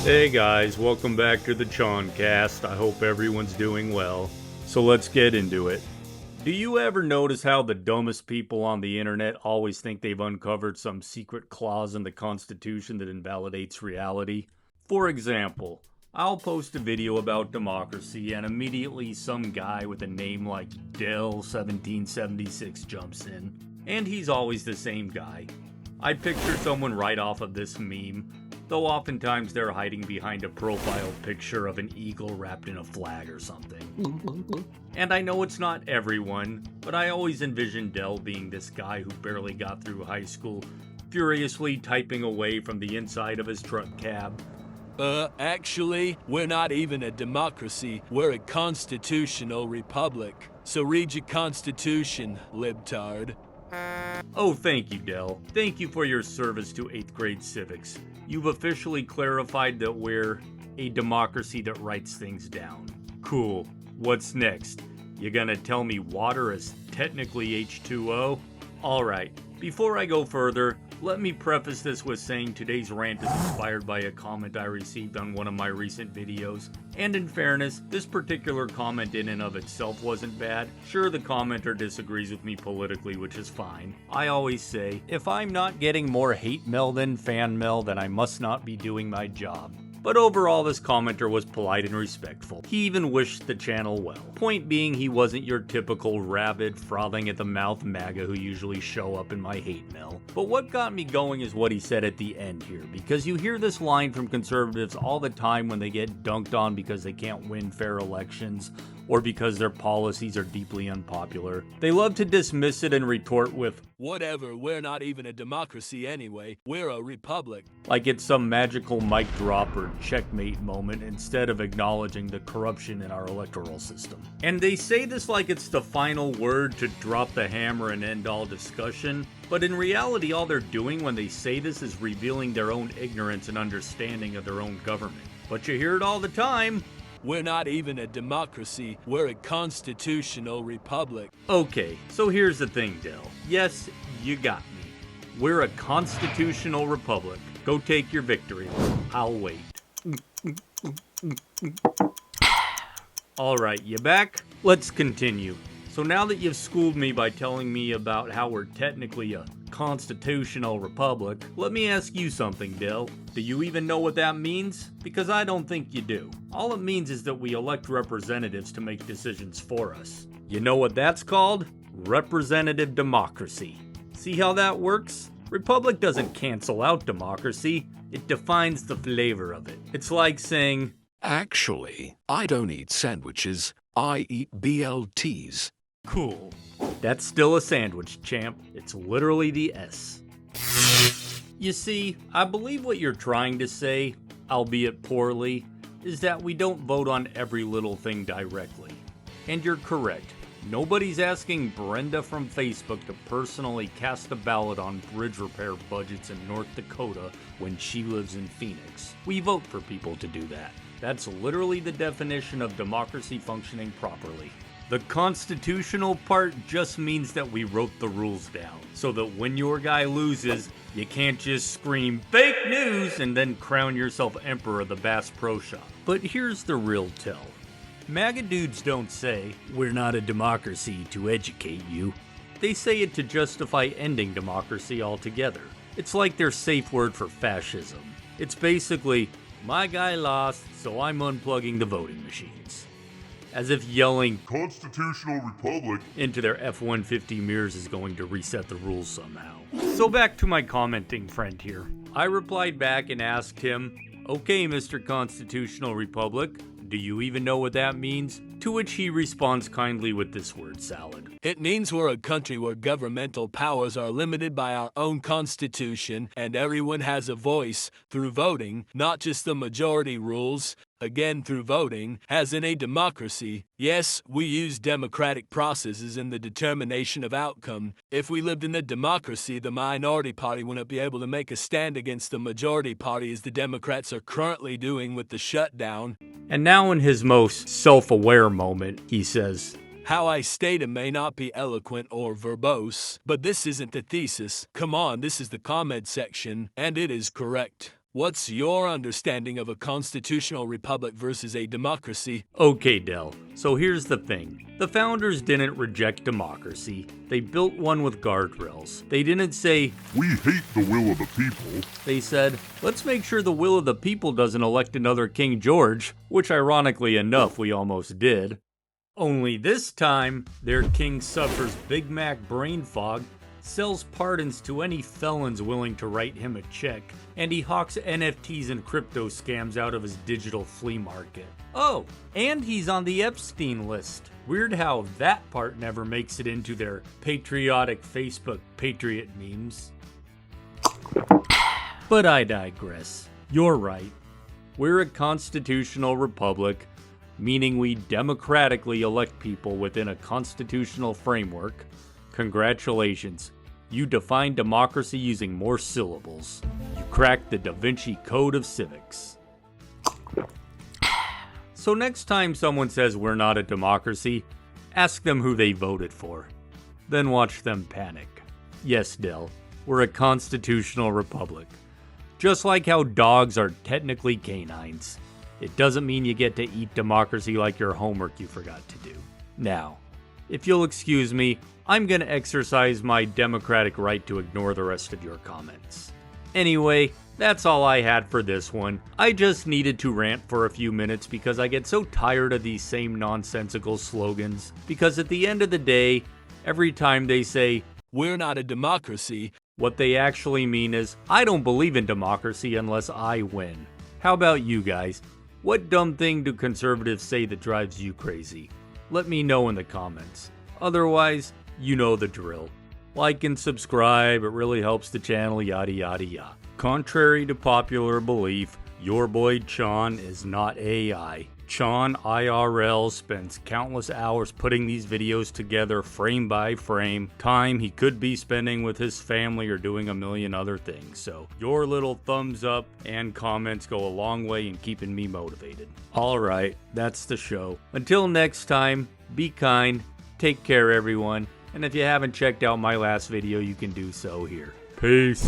Hey guys, welcome back to the Choncast. I hope everyone's doing well. So let's get into it. Do you ever notice how the dumbest people on the internet always think they've uncovered some secret clause in the Constitution that invalidates reality? For example, I'll post a video about democracy and immediately some guy with a name like Dell1776 jumps in. And he's always the same guy. I picture someone right off of this meme, though oftentimes they're hiding behind a profile picture of an eagle wrapped in a flag or something. And I know it's not everyone, but I always envision Dell being this guy who barely got through high school, furiously typing away from the inside of his truck cab. Actually, we're not even a democracy, we're a constitutional republic. So read your constitution, libtard. Oh, thank you, Dell. Thank you for your service to 8th grade civics. You've officially clarified that we're a democracy that writes things down. Cool. What's next? You gonna tell me water is technically H2O? Alright, before I go further, let me preface this with saying today's rant is inspired by a comment I received on one of my recent videos. And in fairness, this particular comment in and of itself wasn't bad. Sure, the commenter disagrees with me politically, which is fine. I always say, if I'm not getting more hate mail than fan mail, then I must not be doing my job. But overall, this commenter was polite and respectful. He even wished the channel well. Point being, he wasn't your typical rabid, frothing at the mouth MAGA who usually show up in my hate mail. But what got me going is what he said at the end here, because you hear this line from conservatives all the time when they get dunked on because they can't win fair elections, or because their policies are deeply unpopular. They love to dismiss it and retort with, "Whatever, we're not even a democracy anyway, we're a republic." Like it's some magical mic drop or checkmate moment instead of acknowledging the corruption in our electoral system. And they say this like it's the final word to drop the hammer and end all discussion, but in reality all they're doing when they say this is revealing their own ignorance and understanding of their own government. But you hear it all the time. We're not even a democracy, we're a constitutional republic. Okay, so here's the thing, Dell. Yes, you got me. We're a constitutional republic. Go take your victory. I'll wait. Alright, you back? Let's continue. So now that you've schooled me by telling me about how we're technically a constitutional republic, let me ask you something, Dell. Do you even know what that means? Because I don't think you do. All it means is that we elect representatives to make decisions for us. You know what that's called? Representative democracy. See how that works? Republic doesn't cancel out democracy, it defines the flavor of it. It's like saying, "Actually, I don't eat sandwiches, I eat BLTs. Cool. That's still a sandwich, champ. It's literally the S. You see, I believe what you're trying to say, albeit poorly, is that we don't vote on every little thing directly. And you're correct. Nobody's asking Brenda from Facebook to personally cast a ballot on bridge repair budgets in North Dakota when she lives in Phoenix. We vote for people to do that. That's literally the definition of democracy functioning properly. The constitutional part just means that we wrote the rules down, so that when your guy loses, you can't just scream, "Fake news!" and then crown yourself emperor of the Bass Pro Shop. But here's the real tell. MAGA dudes don't say, "We're not a democracy," to educate you. They say it to justify ending democracy altogether. It's like their safe word for fascism. It's basically, "My guy lost, so I'm unplugging the voting machines." As if yelling "Constitutional Republic" into their F-150 mirrors is going to reset the rules somehow. So back to my commenting friend here. I replied back and asked him, "Okay, Mr. Constitutional Republic, do you even know what that means?" To which he responds kindly with this word salad. It means we're a country where governmental powers are limited by our own constitution and everyone has a voice through voting, not just the majority rules, again through voting, as in a democracy. Yes, we use democratic processes in the determination of outcome. If we lived in a democracy, the minority party wouldn't be able to make a stand against the majority party as the Democrats are currently doing with the shutdown. And now in his most self-aware moment, he says, How I state it may not be eloquent or verbose, but this isn't the thesis. Come on, this is the comment section, and it is correct. What's your understanding of a constitutional republic versus a democracy? Okay, Del, so here's the thing. The founders didn't reject democracy. They built one with guardrails. They didn't say, "We hate the will of the people." They said, let's make sure the will of the people doesn't elect another King George, which ironically enough we almost did. Only this time, their king suffers Big Mac brain fog, sells pardons to any felons willing to write him a check, and he hawks NFTs and crypto scams out of his digital flea market. Oh, and he's on the Epstein list. Weird how that part never makes it into their patriotic Facebook patriot memes. But I digress. You're right. We're a constitutional republic, meaning we democratically elect people within a constitutional framework. Congratulations. You defined democracy using more syllables. You cracked the Da Vinci Code of Civics. So next time someone says we're not a democracy, ask them who they voted for. Then watch them panic. Yes, Del, we're a constitutional republic. Just like how dogs are technically canines. It doesn't mean you get to eat democracy like your homework you forgot to do. Now, if you'll excuse me, I'm gonna exercise my democratic right to ignore the rest of your comments. Anyway, that's all I had for this one. I just needed to rant for a few minutes because I get so tired of these same nonsensical slogans. Because at the end of the day, every time they say, "We're not a democracy," what they actually mean is, I don't believe in democracy unless I win. How about you guys? What dumb thing do conservatives say that drives you crazy? Let me know in the comments. Otherwise, you know the drill. Like and subscribe, it really helps the channel, yada yada yada. Contrary to popular belief, your boy Chon is not AI. Chon IRL spends countless hours putting these videos together frame by frame, time he could be spending with his family or doing a million other things. So your little thumbs up and comments go a long way in keeping me motivated. Alright, that's the show. Until next time, be kind, take care everyone, and if you haven't checked out my last video, you can do so here. Peace.